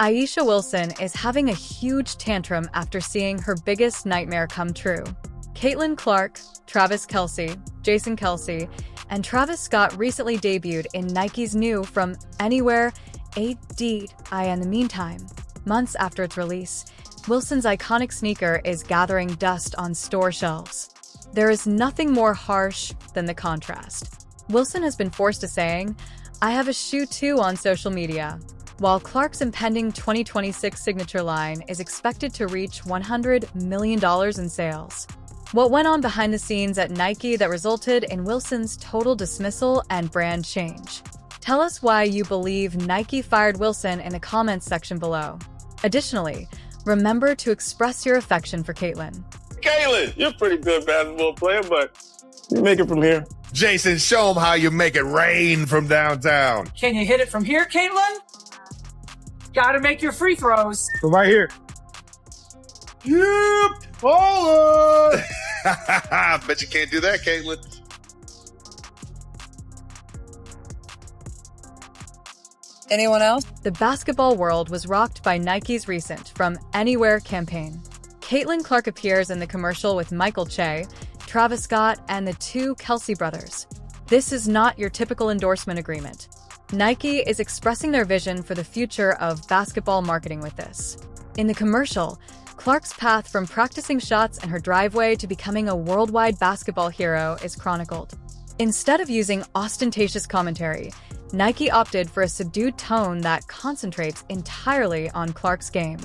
Aisha Wilson is having a huge tantrum after seeing her biggest nightmare come true. Caitlin Clark, Travis Kelce, Jason Kelce, and Travis Scott recently debuted in Nike's new From Anywhere ADI. In the meantime, months after its release, Wilson's iconic sneaker is gathering dust on store shelves. There is nothing more harsh than the contrast. Wilson has been forced to saying, "I have a shoe too" on social media, while Clark's impending 2026 signature line is expected to reach $100 million in sales. What went on behind the scenes at Nike that resulted in Wilson's total dismissal and brand change? Tell us why you believe Nike fired Wilson in the comments section below. Additionally, remember to express your affection for Caitlin. Caitlin, you're a pretty good basketball player, but you make it from here. Jason, show them how you make it rain from downtown. Can you hit it from here, Caitlin? Gotta make your free throws. From right here. Yep, baller. Bet you can't do that, Caitlin. Anyone else? The basketball world was rocked by Nike's recent From Anywhere campaign. Caitlin Clark appears in the commercial with Michael Che, Travis Scott, and the two Kelce brothers. This is not your typical endorsement agreement. Nike is expressing their vision for the future of basketball marketing with this. In the commercial, Clark's path from practicing shots in her driveway to becoming a worldwide basketball hero is chronicled. Instead of using ostentatious commentary, Nike opted for a subdued tone that concentrates entirely on Clark's game.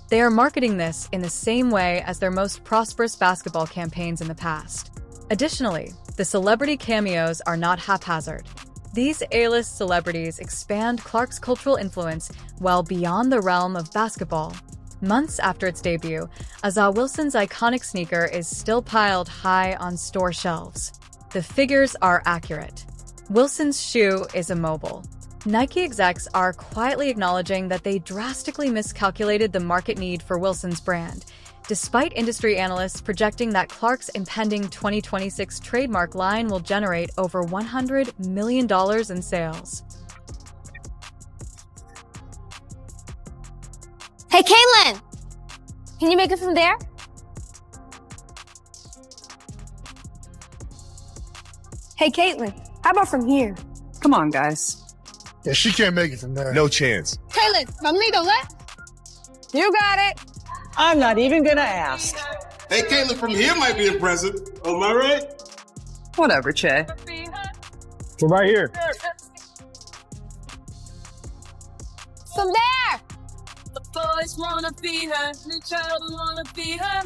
They are marketing this in the same way as their most prosperous basketball campaigns in the past. Additionally, the celebrity cameos are not haphazard. These A-list celebrities expand Clark's cultural influence well beyond the realm of basketball. Months after its debut, A'ja Wilson's iconic sneaker is still piled high on store shelves. The figures are accurate. Wilson's shoe is immobile. Nike execs are quietly acknowledging that they drastically miscalculated the market need for Wilson's brand, despite industry analysts projecting that Clark's impending 2026 trademark line will generate over $100 million in sales. Hey, Caitlin! Can you make it from there? Hey, Caitlin, how about from here? Come on, guys. Yeah, she can't make it from there. No chance. Caitlin, from me to left? You got it. I'm not even gonna ask. Hey, Caitlin, from here might be impressive. Am I right? Whatever, Che. From right here. From there! The boys wanna be her, the child wanna be her.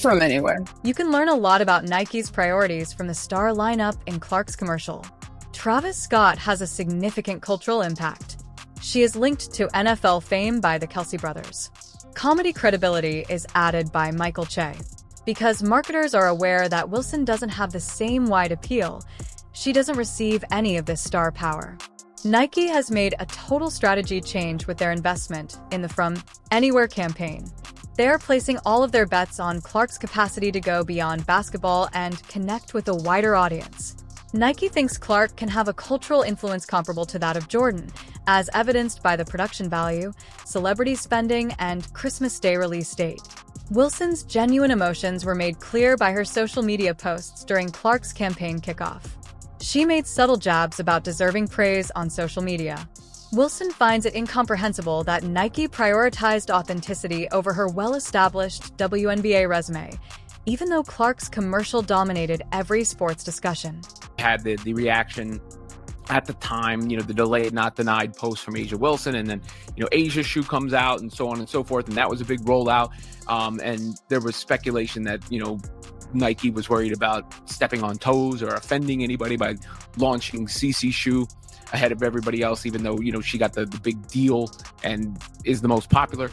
From anywhere. You can learn a lot about Nike's priorities from the star lineup in Clark's commercial. Travis Scott has a significant cultural impact. She is linked to NFL fame by the Kelce brothers. Comedy credibility is added by Michael Che. Because marketers are aware that Wilson doesn't have the same wide appeal, she doesn't receive any of this star power. Nike has made a total strategy change with their investment in the From Anywhere campaign. They are placing all of their bets on Clark's capacity to go beyond basketball and connect with a wider audience. Nike thinks Clark can have a cultural influence comparable to that of Jordan, as evidenced by the production value, celebrity spending, and Christmas Day release date. Wilson's genuine emotions were made clear by her social media posts during Clark's campaign kickoff. She made subtle jabs about deserving praise on social media. Wilson finds it incomprehensible that Nike prioritized authenticity over her well-established WNBA resume, even though Clark's commercial dominated every sports discussion. Had the reaction at the time, the delayed not denied post from A'ja Wilson, and then, Asia's shoe comes out and so on and so forth. And that was a big rollout. And there was speculation that, Nike was worried about stepping on toes or offending anybody by launching CC shoe ahead of everybody else, even though, she got the big deal and is the most popular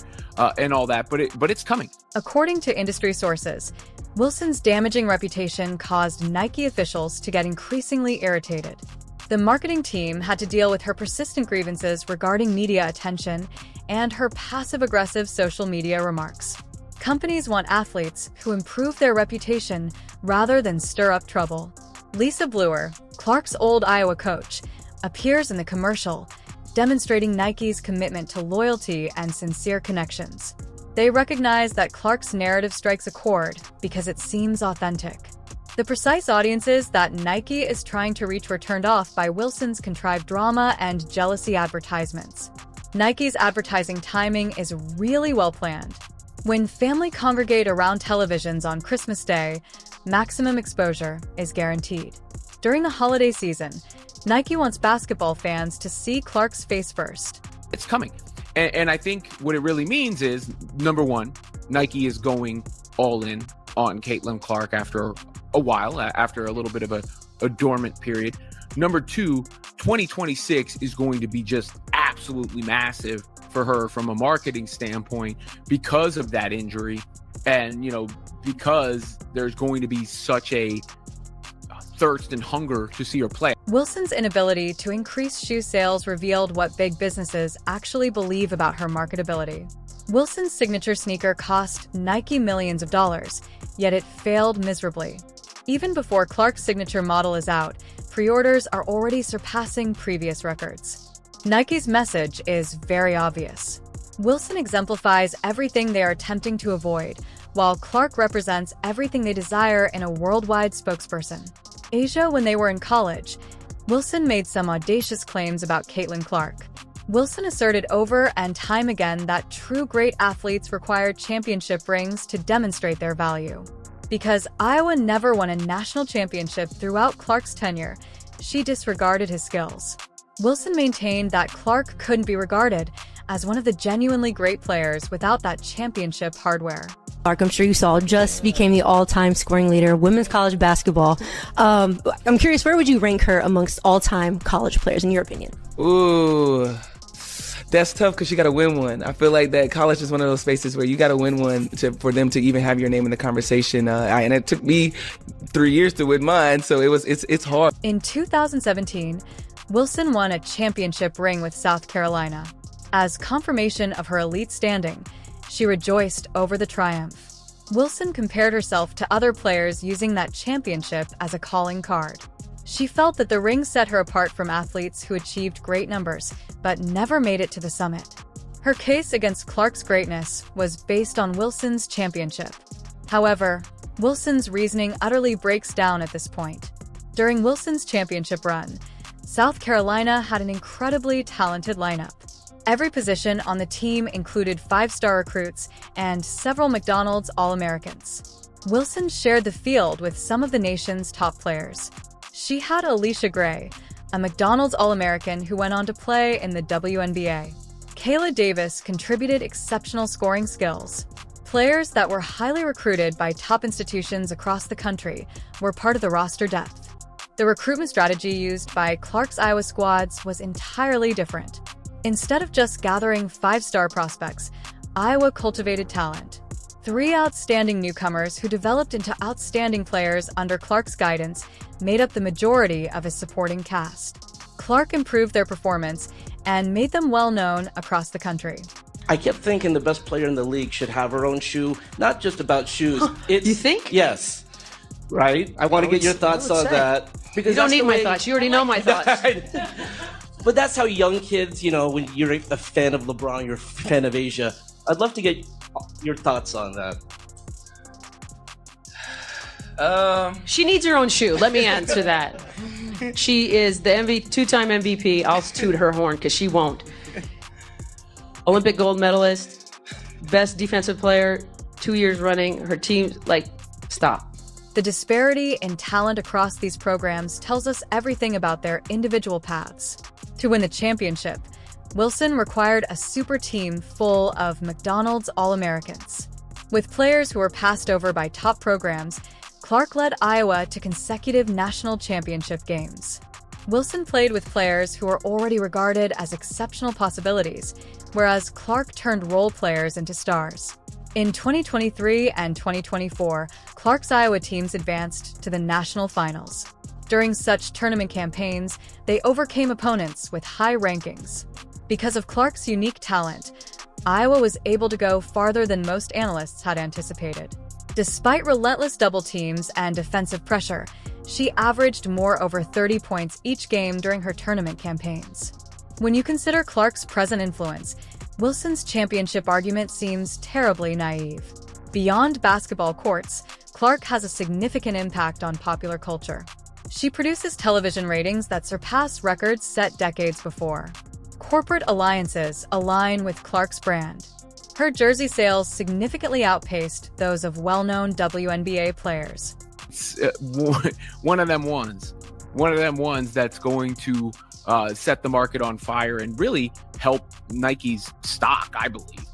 and all that. But it's coming. According to industry sources, Wilson's damaging reputation caused Nike officials to get increasingly irritated. The marketing team had to deal with her persistent grievances regarding media attention and her passive-aggressive social media remarks. Companies want athletes who improve their reputation rather than stir up trouble. Lisa Bluer, Clark's old Iowa coach, appears in the commercial, demonstrating Nike's commitment to loyalty and sincere connections. They recognize that Clark's narrative strikes a chord because it seems authentic. The precise audiences that Nike is trying to reach were turned off by Wilson's contrived drama and jealousy advertisements. Nike's advertising timing is really well planned. When family congregate around televisions on Christmas Day, maximum exposure is guaranteed. During the holiday season, Nike wants basketball fans to see Clark's face first. It's coming. And I think what it really means is, number one, Nike is going all in on Caitlin Clark after a while, after a little bit of a dormant period. Number two, 2026 is going to be just absolutely massive for her from a marketing standpoint because of that injury. And, because there's going to be such a thirst and hunger to see her play. Wilson's inability to increase shoe sales revealed what big businesses actually believe about her marketability. Wilson's signature sneaker cost Nike millions of dollars, yet it failed miserably. Even before Clark's signature model is out, pre-orders are already surpassing previous records. Nike's message is very obvious. Wilson exemplifies everything they are attempting to avoid, while Clark represents everything they desire in a worldwide spokesperson. Asia, when they were in college, Wilson made some audacious claims about Caitlin Clark. Wilson asserted over and time again that true great athletes require championship rings to demonstrate their value. Because Iowa never won a national championship throughout Clark's tenure, she disregarded his skills. Wilson maintained that Clark couldn't be regarded as one of the genuinely great players without that championship hardware. Clark, I'm sure you saw, just became the all-time scoring leader, women's college basketball. I'm curious, where would you rank her amongst all-time college players, in your opinion? Ooh, that's tough because you got to win one. I feel like that college is one of those spaces where you got to win one for them to even have your name in the conversation. And it took me 3 years to win mine, so it's hard. In 2017, Wilson won a championship ring with South Carolina. As confirmation of her elite standing, she rejoiced over the triumph. Wilson compared herself to other players using that championship as a calling card. She felt that the ring set her apart from athletes who achieved great numbers, but never made it to the summit. Her case against Clark's greatness was based on Wilson's championship. However, Wilson's reasoning utterly breaks down at this point. During Wilson's championship run, South Carolina had an incredibly talented lineup. Every position on the team included 5-star recruits and several McDonald's All-Americans. Wilson shared the field with some of the nation's top players. She had Alicia Gray, a McDonald's All-American who went on to play in the WNBA. Kayla Davis contributed exceptional scoring skills. Players that were highly recruited by top institutions across the country were part of the roster depth. The recruitment strategy used by Clark's Iowa squads was entirely different. Instead of just gathering 5-star prospects, Iowa cultivated talent. 3 outstanding newcomers who developed into outstanding players under Clark's guidance made up the majority of his supporting cast. Clark improved their performance and made them well known across the country. I kept thinking the best player in the league should have her own shoe, not just about shoes. You think? Yes. Right? I want to get your thoughts on that. Because You don't need my thoughts. You already know my thoughts. But that's how young kids, when you're a fan of LeBron, you're a fan of Asia. I'd love to get your thoughts on that. She needs her own shoe. Let me answer that. She is the two-time MVP. I'll toot her horn because she won't. Olympic gold medalist, best defensive player, 2 years running. Her team, stop. The disparity in talent across these programs tells us everything about their individual paths. To win the championship, Wilson required a super team full of McDonald's All-Americans. With players who were passed over by top programs, Clark led Iowa to consecutive national championship games. Wilson played with players who were already regarded as exceptional possibilities, whereas Clark turned role players into stars. In 2023 and 2024, Clark's Iowa teams advanced to the national finals. During such tournament campaigns, they overcame opponents with high rankings. Because of Clark's unique talent, Iowa was able to go farther than most analysts had anticipated. Despite relentless double teams and defensive pressure, she averaged over 30 points each game during her tournament campaigns. When you consider Clark's present influence, Wilson's championship argument seems terribly naive. Beyond basketball courts, Clark has a significant impact on popular culture. She produces television ratings that surpass records set decades before. Corporate alliances align with Clark's brand. Her jersey sales significantly outpaced those of well-known WNBA players. One of them ones that's going to set the market on fire and really help Nike's stock, I believe.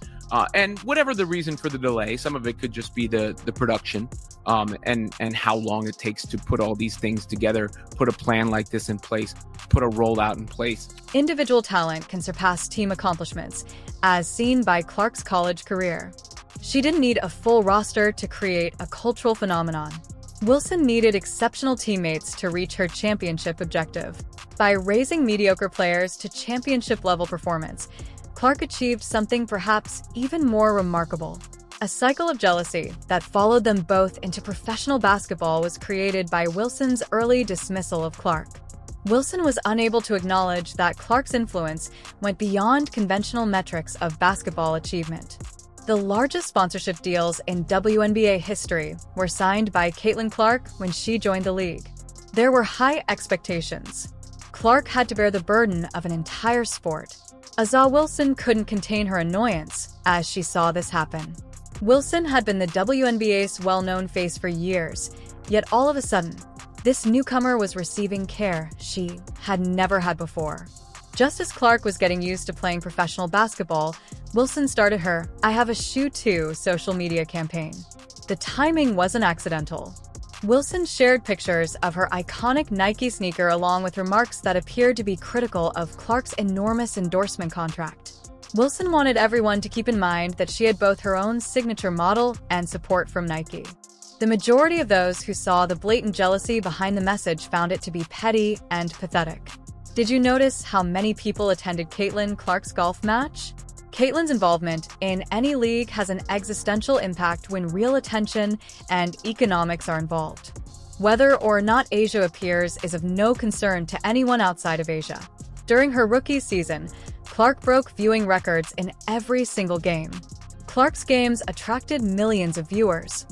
And whatever the reason for the delay, some of it could just be the production and how long it takes to put all these things together, put a plan like this in place, put a rollout in place. Individual talent can surpass team accomplishments, as seen by Clark's college career. She didn't need a full roster to create a cultural phenomenon. Wilson needed exceptional teammates to reach her championship objective. By raising mediocre players to championship-level performance, Clark achieved something perhaps even more remarkable. A cycle of jealousy that followed them both into professional basketball was created by Wilson's early dismissal of Clark. Wilson was unable to acknowledge that Clark's influence went beyond conventional metrics of basketball achievement. The largest sponsorship deals in WNBA history were signed by Caitlin Clark when she joined the league. There were high expectations. Clark had to bear the burden of an entire sport. Azah Wilson couldn't contain her annoyance as she saw this happen. Wilson had been the WNBA's well-known face for years, yet all of a sudden, this newcomer was receiving care she had never had before. Just as Clark was getting used to playing professional basketball, Wilson started her "I Have a Shoe Too" social media campaign. The timing wasn't accidental. Wilson shared pictures of her iconic Nike sneaker along with remarks that appeared to be critical of Clark's enormous endorsement contract. Wilson wanted everyone to keep in mind that she had both her own signature model and support from Nike. The majority of those who saw the blatant jealousy behind the message found it to be petty and pathetic. Did you notice how many people attended Caitlin Clark's golf match? Caitlin's involvement in any league has an existential impact when real attention and economics are involved. Whether or not Asia appears is of no concern to anyone outside of Asia. During her rookie season, Clark broke viewing records in every single game. Clark's games attracted millions of viewers,